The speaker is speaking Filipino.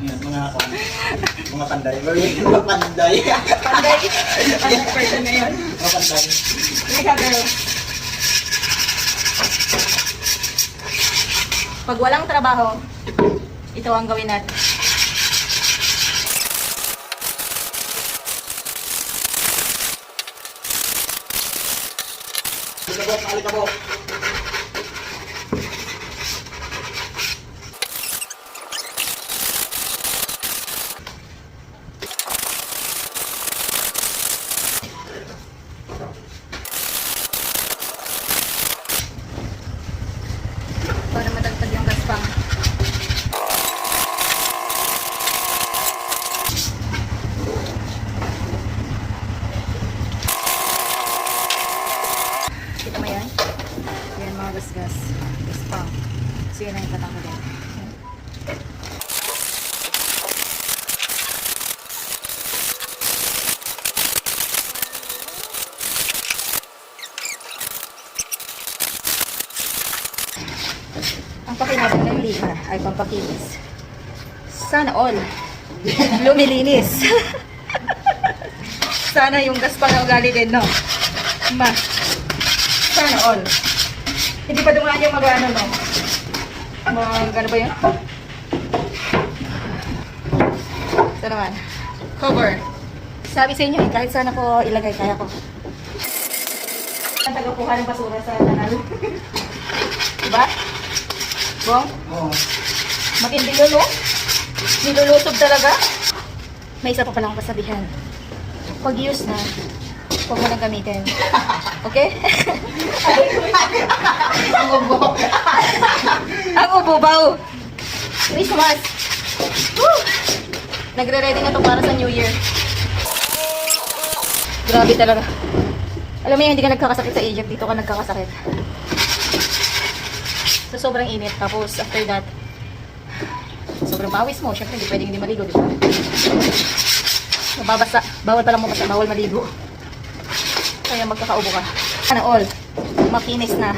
Yan, mga panday. Mga panday. Panday. Panday person na yun. Mga panday. Teka, girl. Pag walang trabaho, ito ang gawin natin. Alikabok. Para madagdag yung gaspang. Kita mo yan? Yan mga gasgas. Gaspang. So yun ang itatanggalin. Ang pakinabang ng liha ay pampakinis. Sana all lumilinis. Sana yung gaspang na ugali din, no? Ma. Sana all. Hindi pa dumaan yung mag-ano, no? Mag-ano ba yun? Ito naman. Cover. Sabi sa inyo, kahit sana ko ilagay, kaya ko. Ang tagapuha ng basura sa kanal. Diba? Bong? Oo. Matindi yun, no? Nilulusob talaga. May isa pa palang kasabihan. Pag use na, huwag mo nang gamitin. Okay? Ang ubo. Ang ububaw. Christmas. Woo! Nagre-ready na to para sa New Year. Grabe talaga. Alam mo yun, hindi ka nagkakasakit sa Egypt. Dito ka nagkakasakit. So, sobrang init. Tapos, after that, sobrang pawis mo. Siyempre, hindi pwedeng hindi maligo, di ba? Mababasa. Bawal palang mabasa. Bawal maligo. Kaya magkakaubo ka. Sana all. Makinis na.